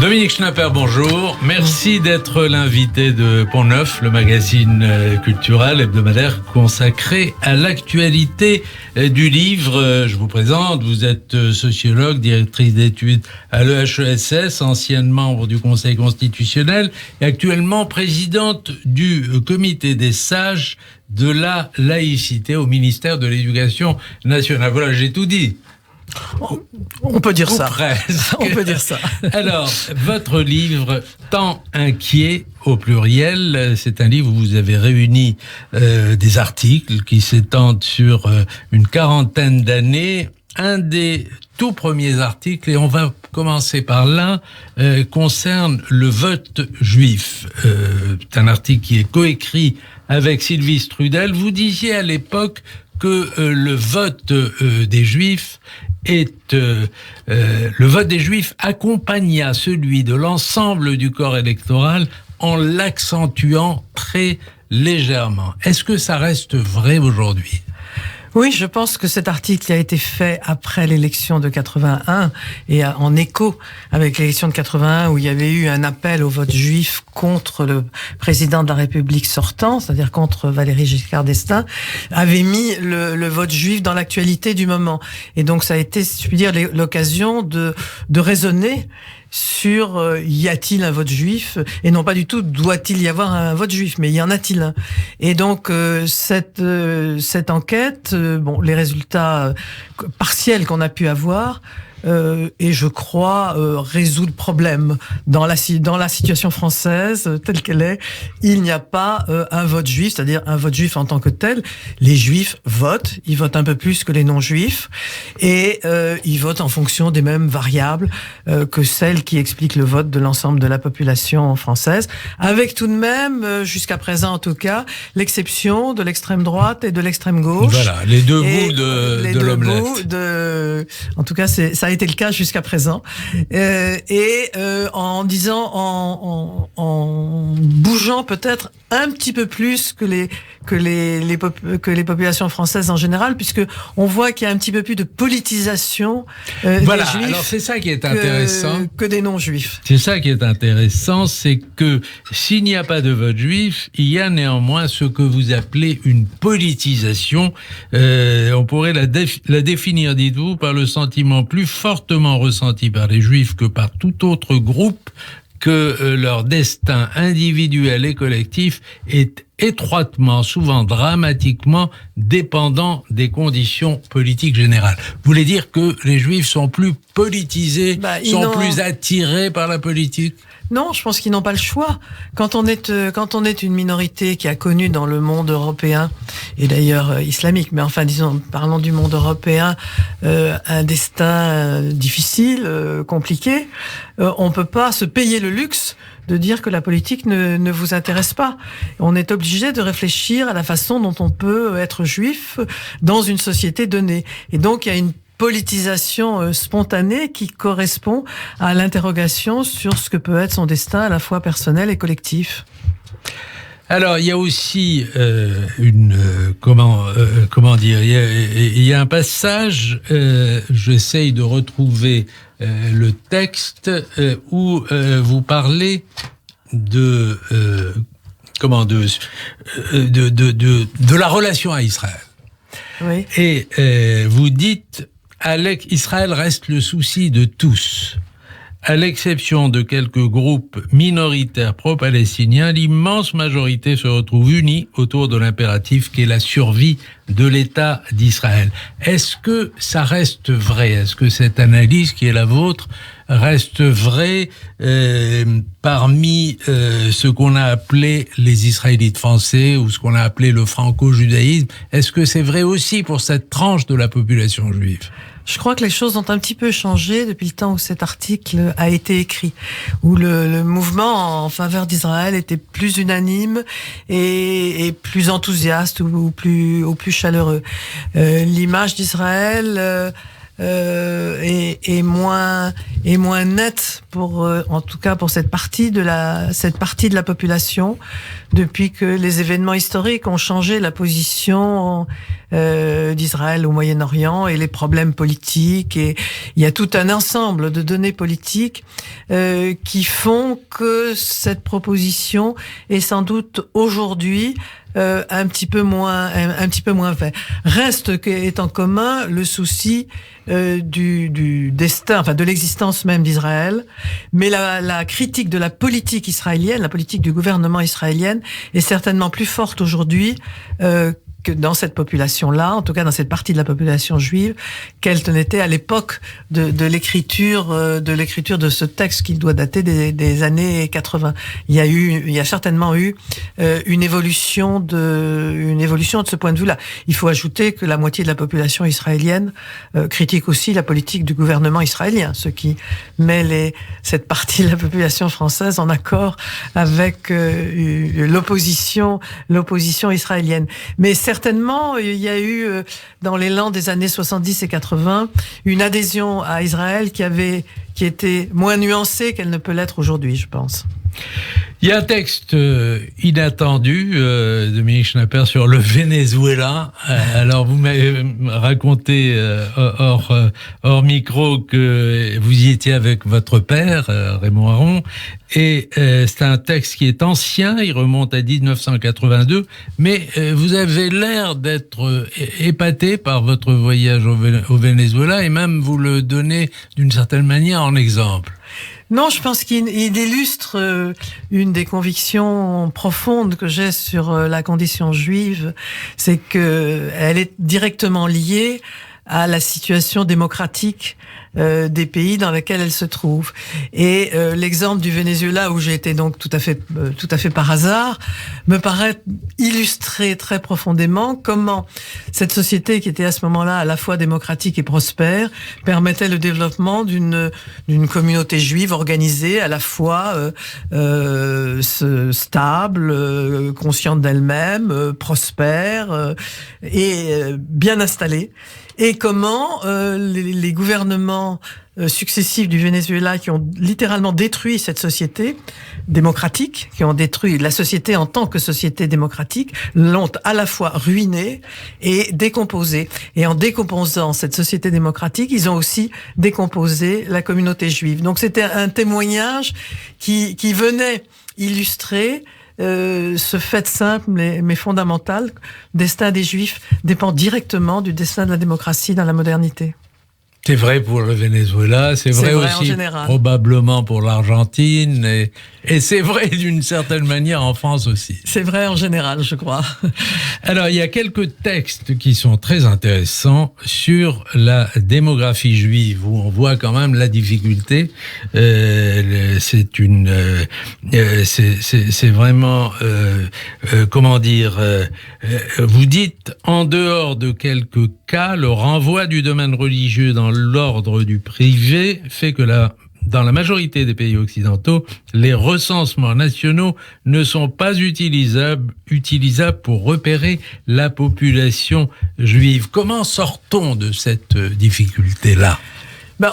Dominique Schnapper, bonjour. Merci d'être l'invité de Pont Neuf, le magazine culturel hebdomadaire consacré à l'actualité du livre. Je vous présente, vous êtes sociologue, directrice d'études à l'EHESS, ancienne membre du Conseil constitutionnel et actuellement présidente du comité des sages de la laïcité au ministère de l'Éducation nationale. Voilà, j'ai tout dit. On peut dire ça. Presque. On peut dire ça. Alors, votre livre « Temps inquiet » au pluriel, c'est un livre où vous avez réuni des articles qui s'étendent sur une quarantaine d'années. Un des tout premiers articles, et on va commencer par l'un, concerne le vote juif. C'est un article qui est coécrit avec Sylvie Strudel. Vous disiez à l'époque que le vote des Juifs le vote des Juifs accompagna celui de l'ensemble du corps électoral en l'accentuant très légèrement. Est-ce que ça reste vrai aujourd'hui ? Oui, je pense que cet article a été fait après l'élection de 81 et en écho avec l'élection de 81 où il y avait eu un appel au vote juif contre le président de la République sortant, c'est-à-dire contre Valéry Giscard d'Estaing, avait mis le vote juif dans l'actualité du moment. Et donc ça a été, si je puis dire, l'occasion de raisonner sur y a-t-il un vote juif et non pas du tout doit-il y avoir un vote juif, mais y en a-t-il un. Et donc cette enquête, les résultats partiels qu'on a pu avoir et je crois résout le problème dans la situation française telle qu'elle est. Il n'y a pas un vote juif, c'est-à-dire un vote juif en tant que tel. Les juifs votent, ils votent un peu plus que les non-juifs et ils votent en fonction des mêmes variables que celles qui expliquent le vote de l'ensemble de la population française, avec tout de même, jusqu'à présent en tout cas, l'exception de l'extrême droite et de l'extrême gauche. Voilà, les deux bouts de l'omelette. En tout cas, ça a été le cas jusqu'à présent. En disant, en bougeant peut-être un petit peu plus que les populations françaises en général, puisque on voit qu'il y a un petit peu plus de politisation des juifs. Alors c'est ça qui est intéressant. Que des non-juifs. C'est ça qui est intéressant, c'est que s'il n'y a pas de vote juif, il y a néanmoins ce que vous appelez une politisation. On pourrait la définir, dites-vous, par le sentiment plus fortement ressenti par les juifs que par tout autre groupe que leur destin individuel et collectif est étroitement, souvent dramatiquement, dépendant des conditions politiques générales. Vous voulez dire que les Juifs sont plus politisés, plus attirés par la politique ? Non, je pense qu'ils n'ont pas le choix. Quand on est une minorité qui a connu dans le monde européen, et d'ailleurs islamique, mais enfin parlons du monde européen, un destin difficile, compliqué, on peut pas se payer le luxe de dire que la politique ne vous intéresse pas. On est obligé de réfléchir à la façon dont on peut être juif dans une société donnée. Et donc il y a une politisation spontanée qui correspond à l'interrogation sur ce que peut être son destin à la fois personnel et collectif. Alors, il y a aussi comment dire, il y a un passage, j'essaye de retrouver le texte où vous parlez de la relation à Israël. Oui. Et vous dites Israël reste le souci de tous. À l'exception de quelques groupes minoritaires pro-palestiniens, l'immense majorité se retrouve unie autour de l'impératif qui est la survie de l'État d'Israël. Est-ce que ça reste vrai ? Est-ce que cette analyse qui est la vôtre reste vraie parmi ce qu'on a appelé les Israélites français ou ce qu'on a appelé le franco-judaïsme ? Est-ce que c'est vrai aussi pour cette tranche de la population juive ? Je crois que les choses ont un petit peu changé depuis le temps où cet article a été écrit, où le mouvement en faveur d'Israël était plus unanime et plus enthousiaste ou plus chaleureux. L'image d'Israël est moins est moins nette en tout cas pour cette partie de la population, depuis que les événements historiques ont changé la position d'Israël au Moyen-Orient et les problèmes politiques. Et il y a tout un ensemble de données politiques qui font que cette proposition est sans doute aujourd'hui un petit peu moins vrai. Reste qu'est en commun le souci du destin, enfin de l'existence même d'Israël, mais la critique de la politique israélienne, la politique du gouvernement israélien est certainement plus forte aujourd'hui que dans cette population-là, en tout cas dans cette partie de la population juive, qu'elle n'était à l'époque de l'écriture de ce texte qui doit dater des années 80. Il y a certainement eu une évolution de ce point de vue-là. Il faut ajouter que la moitié de la population israélienne critique aussi la politique du gouvernement israélien, ce qui met cette partie de la population française en accord avec l'opposition israélienne. Mais certainement, il y a eu, dans l'élan des années 70 et 80, une adhésion à Israël qui était moins nuancée qu'elle ne peut l'être aujourd'hui, je pense. Il y a un texte inattendu de Dominique Schnapper sur le Venezuela. Alors, vous m'avez raconté hors micro que vous y étiez avec votre père, Raymond Aron, et c'est un texte qui est ancien, il remonte à 1982, mais vous avez l'air d'être épaté par votre voyage au Venezuela, et même vous le donnez d'une certaine manière en exemple. Non, je pense qu'il illustre une des convictions profondes que j'ai sur la condition juive, c'est que elle est directement liée à la situation démocratique des pays dans lesquels elle se trouve. Et l'exemple du Venezuela, où j'ai été donc tout à fait par hasard, me paraît illustrer très profondément comment cette société, qui était à ce moment-là à la fois démocratique et prospère, permettait le développement d'une communauté juive organisée, à la fois stable, consciente d'elle-même, prospère et bien installée. Et comment les gouvernements successifs du Venezuela, qui ont littéralement détruit cette société démocratique, qui ont détruit la société en tant que société démocratique, l'ont à la fois ruinée et décomposée. Et en décomposant cette société démocratique, ils ont aussi décomposé la communauté juive. Donc c'était un témoignage qui venait illustrer ce fait simple mais fondamental, le destin des Juifs dépend directement du destin de la démocratie dans la modernité. C'est vrai pour le Venezuela, c'est vrai aussi probablement pour l'Argentine, et c'est vrai d'une certaine manière en France aussi. C'est vrai en général, je crois. Alors, il y a quelques textes qui sont très intéressants sur la démographie juive, où on voit quand même la difficulté. C'est vraiment, comment dire, vous dites, en dehors de quelques cas, le renvoi du domaine religieux dans l'ordre du privé fait que dans la majorité des pays occidentaux, les recensements nationaux ne sont pas utilisables pour repérer la population juive. Comment sort-on de cette difficulté-là ?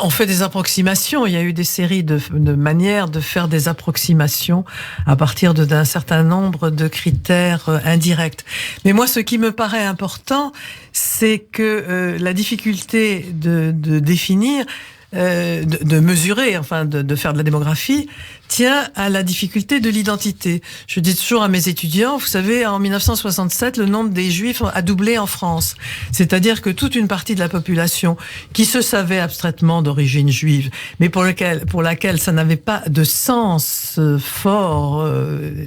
On fait des approximations. Il y a eu des séries de manières de faire des approximations à partir d'un certain nombre de critères indirects. Mais moi, ce qui me paraît important, c'est que la difficulté de définir, de mesurer, enfin de faire de la démographie, tient à la difficulté de l'identité. Je dis toujours à mes étudiants, vous savez, en 1967, le nombre des Juifs a doublé en France. C'est-à-dire que toute une partie de la population qui se savait abstraitement d'origine juive, mais pour laquelle ça n'avait pas de sens fort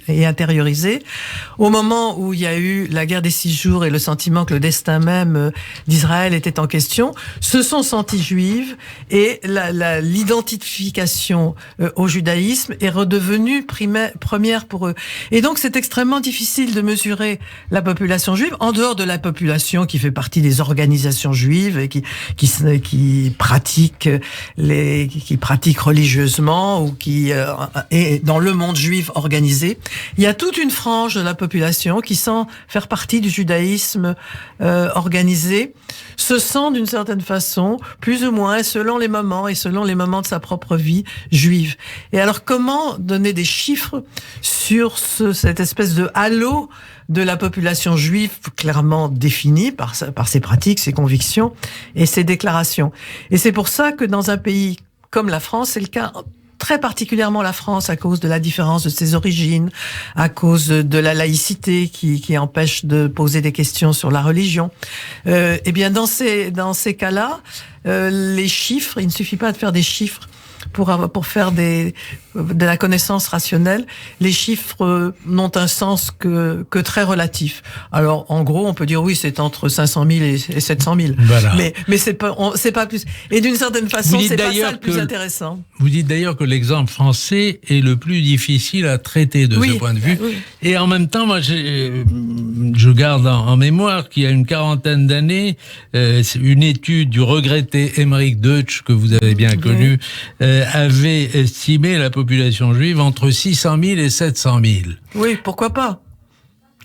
et intériorisé, au moment où il y a eu la guerre des 6 jours et le sentiment que le destin même d'Israël était en question, se sont sentis juifs et l'identification au judaïsme est redevenue première pour eux. Et donc c'est extrêmement difficile de mesurer la population juive en dehors de la population qui fait partie des organisations juives et qui pratiquent religieusement ou qui est dans le monde juif organisé. Il y a toute une frange de la population qui, sans faire partie du judaïsme organisé, se sent d'une certaine façon, plus ou moins, selon les moments moments et selon les moments de sa propre vie juive. Et alors, comment donner des chiffres sur cette espèce de halo de la population juive clairement définie par ses pratiques, ses convictions et ses déclarations. Et c'est pour ça que dans un pays comme la France, c'est le cas très particulièrement la France à cause de la différence de ses origines, à cause de la laïcité qui empêche de poser des questions sur la religion. Eh bien, dans ces cas-là, les chiffres, il ne suffit pas de faire des chiffres pour faire de la connaissance rationnelle. Les chiffres n'ont un sens que très relatif. Alors, en gros, on peut dire oui, c'est entre 500 000 et 700 000. Voilà. Mais c'est pas plus. Et d'une certaine façon, c'est pas ça le plus intéressant. Vous dites d'ailleurs que l'exemple français est le plus difficile à traiter de ce point de vue. Oui. Et en même temps, moi, je garde en mémoire qu'il y a une quarantaine d'années, une étude du regretté Émeric Deutsch, que vous avez bien connu, avait estimé la population juive entre 600 000 et 700 000. Oui, pourquoi pas ?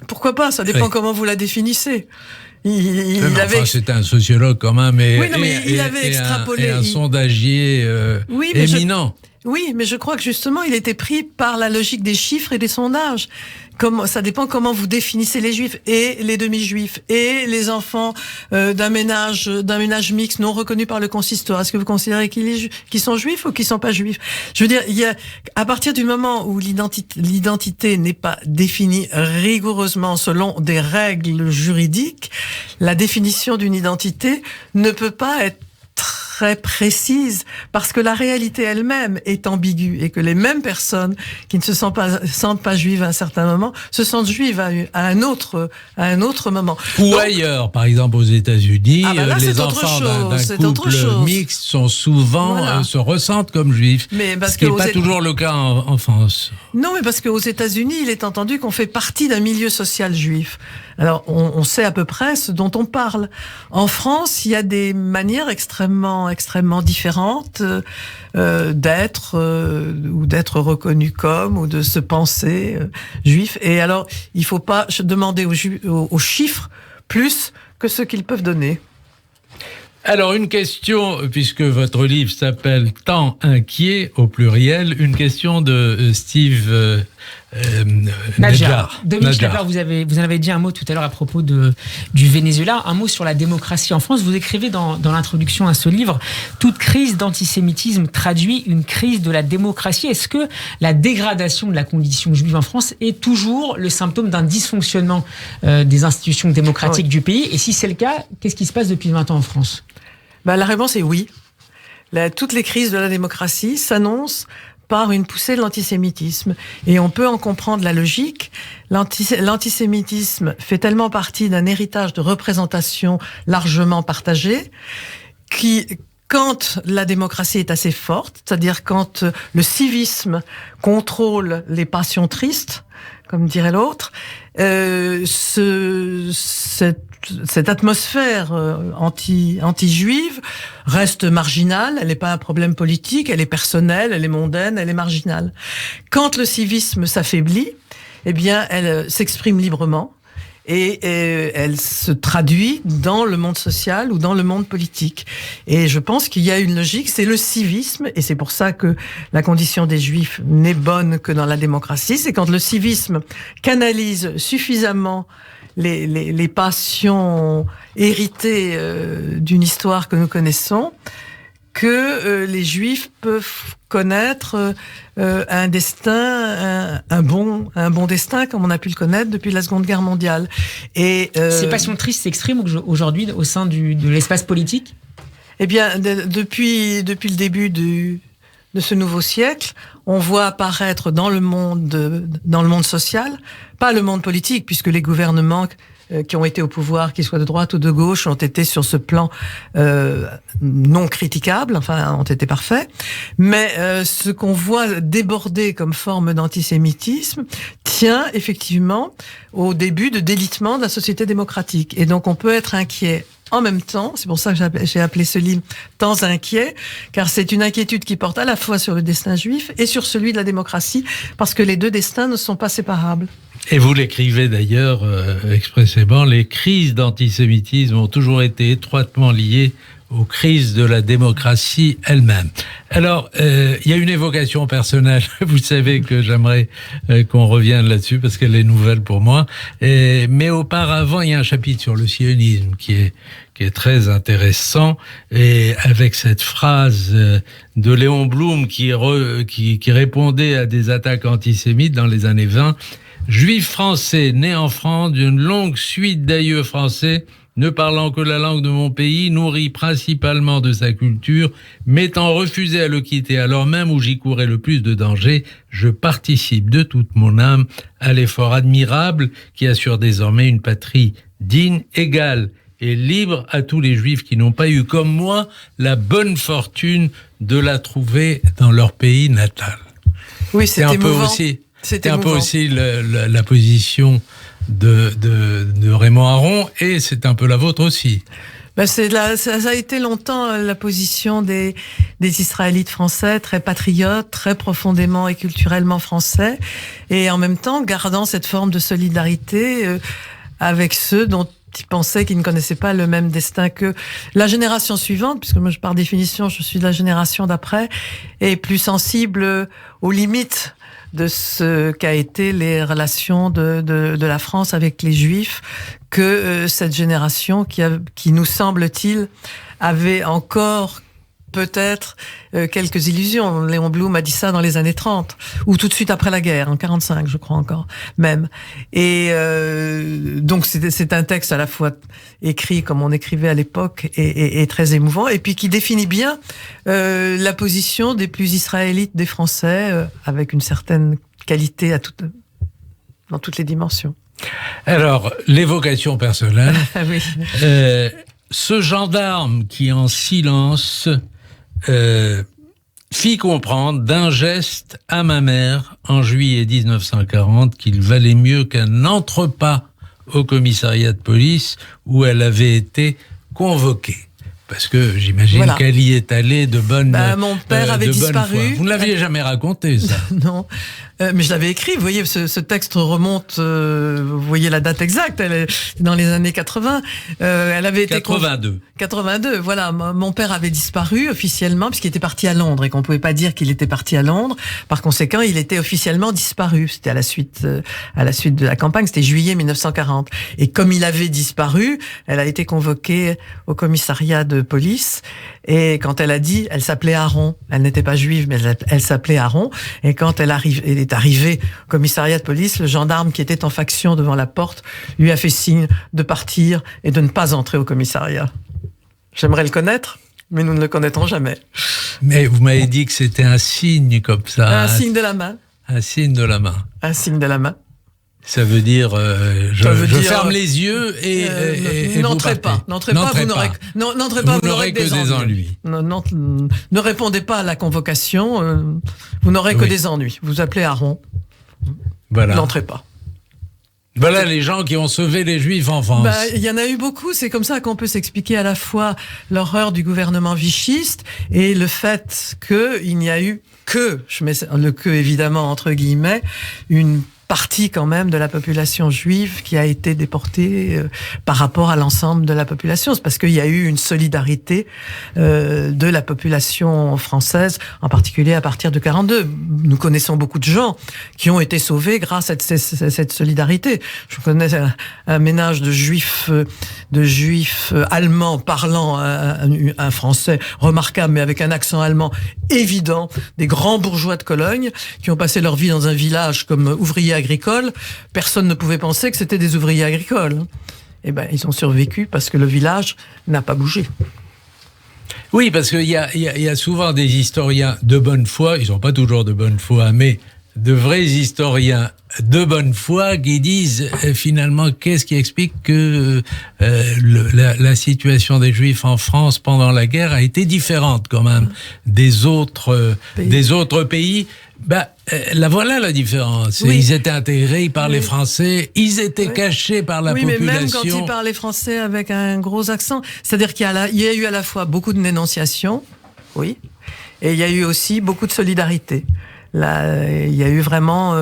Pourquoi pas ? Ça dépend comment vous la définissez. C'était un sociologue quand même, il avait extrapolé. Et un sondagier éminent. Oui, mais je crois que justement, il était pris par la logique des chiffres et des sondages. Ça dépend comment vous définissez les juifs et les demi-juifs et les enfants d'un ménage mixte non reconnu par le consistoire. Est-ce que vous considérez qu'ils sont juifs ou qu'ils sont pas juifs? Je veux dire, à partir du moment où l'identité n'est pas définie rigoureusement selon des règles juridiques, la définition d'une identité ne peut pas être très précise, parce que la réalité elle-même est ambiguë et que les mêmes personnes qui ne se sentent pas juives à un certain moment se sentent juives à un autre moment. Ou donc, ailleurs, par exemple aux États-Unis, les enfants d'un couple mixte sont souvent se ressentent comme juifs, ce qui n'est pas toujours le cas en France. Non, mais parce qu'aux États-Unis, il est entendu qu'on fait partie d'un milieu social juif. Alors, on sait à peu près ce dont on parle. En France, il y a des manières extrêmement différentes d'être ou d'être reconnu comme ou de se penser juif. Et alors, il faut pas demander aux chiffres plus que ce qu'ils peuvent donner. Alors, une question, puisque votre livre s'appelle « Temps inquiet » au pluriel, une question de Steve Nadjar. Dominique Schnapper, vous en avez dit un mot tout à l'heure à propos du Venezuela, un mot sur la démocratie en France. Vous écrivez dans l'introduction à ce livre « Toute crise d'antisémitisme traduit une crise de la démocratie ». Est-ce que la dégradation de la condition juive en France est toujours le symptôme d'un dysfonctionnement des institutions démocratiques du pays? Et si c'est le cas, qu'est-ce qui se passe depuis 20 ans en France? La réponse est oui. Toutes les crises de la démocratie s'annoncent par une poussée de l'antisémitisme. Et on peut en comprendre la logique. L'antisémitisme fait tellement partie d'un héritage de représentation largement partagé quand la démocratie est assez forte, c'est-à-dire quand le civisme contrôle les passions tristes, comme dirait l'autre, cette atmosphère anti-juive reste marginale, elle n'est pas un problème politique, elle est personnelle, elle est mondaine, elle est marginale. Quand le civisme s'affaiblit, eh bien, elle s'exprime librement et elle se traduit dans le monde social ou dans le monde politique. Et je pense qu'il y a une logique, c'est le civisme, et c'est pour ça que la condition des Juifs n'est bonne que dans la démocratie, c'est quand le civisme canalise suffisamment les passions héritées d'une histoire que nous connaissons, que les Juifs peuvent connaître un destin, un bon destin, comme on a pu le connaître depuis la Seconde Guerre mondiale. Et ces passions tristes s'expriment aujourd'hui au sein de l'espace politique? Eh bien, depuis le début de ce nouveau siècle, on voit apparaître dans le monde social, pas le monde politique, puisque les gouvernements qui ont été au pouvoir, qu'ils soient de droite ou de gauche, ont été sur ce plan non critiquable, enfin ont été parfaits. Mais ce qu'on voit déborder comme forme d'antisémitisme tient effectivement au début de délitement de la société démocratique. Et donc on peut être inquiet en même temps, c'est pour ça que j'ai appelé ce livre « Temps inquiet », car c'est une inquiétude qui porte à la fois sur le destin juif et sur celui de la démocratie, parce que les deux destins ne sont pas séparables. Et vous l'écrivez d'ailleurs expressément, les crises d'antisémitisme ont toujours été étroitement liées aux crises de la démocratie elle-même. Alors, il y a une évocation personnelle. Vous savez que j'aimerais qu'on revienne là-dessus parce qu'elle est nouvelle pour moi. Mais auparavant, il y a un chapitre sur le sionisme qui est très intéressant, et avec cette phrase de Léon Blum qui répondait à des attaques antisémites dans les années 20. Juif français, né en France, d'une longue suite d'aïeux français, ne parlant que la langue de mon pays, nourri principalement de sa culture, m'étant refusé à le quitter alors même où j'y courais le plus de danger, je participe de toute mon âme à l'effort admirable qui assure désormais une patrie digne, égale et libre à tous les Juifs qui n'ont pas eu, comme moi, la bonne fortune de la trouver dans leur pays natal. Oui, c'est émouvant. C'était un peu aussi la position de Raymond Aron, et c'est un peu la vôtre aussi. Ben ça a été longtemps la position des Israélites français, très patriotes, très profondément et culturellement français, et en même temps gardant cette forme de solidarité avec ceux dont ils pensaient qu'ils ne connaissaient pas le même destin que la génération suivante, puisque moi, par définition, je suis de la génération d'après, est plus sensible aux limites de ce qu'a été les relations de la France avec les Juifs que cette génération qui nous semble-t-il avait encore peut-être quelques illusions. Léon Blum a dit ça dans les années 30, ou tout de suite après la guerre, en 45, je crois encore, même. Et donc c'est un texte à la fois écrit comme on écrivait à l'époque et très émouvant, et puis qui définit bien la position des plus israélites des Français, avec une certaine qualité dans toutes les dimensions. Alors, l'évocation personnelle. Oui. Ce gendarme qui, en silence, fit comprendre d'un geste à ma mère en juillet 1940 qu'il valait mieux qu'un entrepas au commissariat de police où elle avait été convoquée. Parce que j'imagine qu'elle y est allée de bonne foi. Mon père avait disparu. Vous ne l'aviez jamais raconté, ça? Non, mais je l'avais écrit. Vous voyez, ce texte remonte, vous voyez la date exacte, elle est dans les années 80. Elle avait 82. 82, voilà. Mon père avait disparu officiellement, puisqu'il était parti à Londres, et qu'on pouvait pas dire qu'il était parti à Londres. Par conséquent, il était officiellement disparu. C'était à la suite de la campagne, c'était juillet 1940. Et comme il avait disparu, elle a été convoquée au commissariat de police, et quand elle a dit, elle s'appelait Aaron, elle n'était pas juive, mais elle s'appelait Aaron, et quand elle est arrivée au commissariat de police, le gendarme qui était en faction devant la porte lui a fait signe de partir et de ne pas entrer au commissariat. J'aimerais le connaître, mais nous ne le connaîtrons jamais. Mais vous m'avez dit que c'était un signe comme ça. Un signe de la main. Un signe de la main. Un signe de la main. Ça veut dire, je ferme les yeux et n'entrez pas. N'entrez pas, vous n'aurez que des ennuis. Ne répondez pas à la convocation, vous n'aurez que des ennuis. Vous appelez Aaron. Voilà. N'entrez pas. Voilà les gens qui ont sauvé les Juifs en France. Il y en a eu beaucoup. C'est comme ça qu'on peut s'expliquer à la fois l'horreur du gouvernement vichiste et le fait qu'il n'y a eu que, je mets le que évidemment entre guillemets, une partie quand même de la population juive qui a été déportée par rapport à l'ensemble de la population. C'est parce qu'il y a eu une solidarité de la population française, en particulier à partir de 42. Nous connaissons beaucoup de gens qui ont été sauvés grâce à cette solidarité. Je connais un ménage de juifs allemands parlant un français remarquable, mais avec un accent allemand évident, des grands bourgeois de Cologne qui ont passé leur vie dans un village comme ouvriers agricoles. Personne ne pouvait penser que c'était des ouvriers agricoles. Eh ben, ils ont survécu parce que le village n'a pas bougé. Oui, parce qu'il y a souvent des historiens de bonne foi, ils sont pas toujours de bonne foi, mais de vrais historiens de bonne foi qui disent finalement qu'est-ce qui explique que la situation des Juifs en France pendant la guerre a été différente quand même des autres pays. La voilà la différence. Oui. Ils étaient intégrés, ils parlaient français, ils étaient cachés par la population. Oui, mais même quand ils parlaient français avec un gros accent, c'est-à-dire qu'il y a eu à la fois beaucoup de dénonciation, oui, et il y a eu aussi beaucoup de solidarité. Là, il y a eu vraiment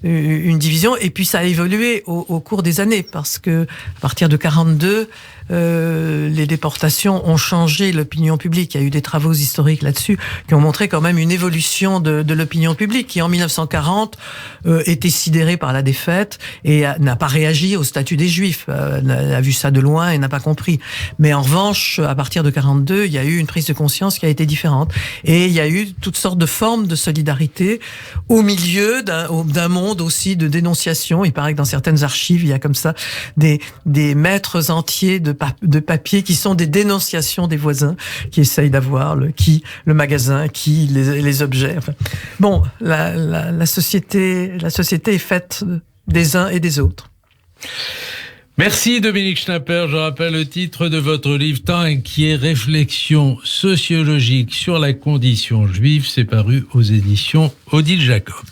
une division, et puis ça a évolué au cours des années, parce que à partir de 42, les déportations ont changé l'opinion publique. Il y a eu des travaux historiques là-dessus qui ont montré quand même une évolution de l'opinion publique qui, en 1940, était sidérée par la défaite et n'a pas réagi au statut des Juifs, a vu ça de loin et n'a pas compris. Mais en revanche, à partir de 42, il y a eu une prise de conscience qui a été différente. Et il y a eu toutes sortes de formes de solidarité au milieu d'un monde aussi de dénonciation. Il paraît que dans certaines archives, il y a comme ça des mètres entiers de papier qui sont des dénonciations des voisins qui essayent d'avoir le magasin, les objets. Enfin, bon, la société est faite des uns et des autres. Merci Dominique Schnapper. Je rappelle le titre de votre livre Temps inquiet, réflexion sociologique sur la condition juive. C'est paru aux éditions Odile Jacob.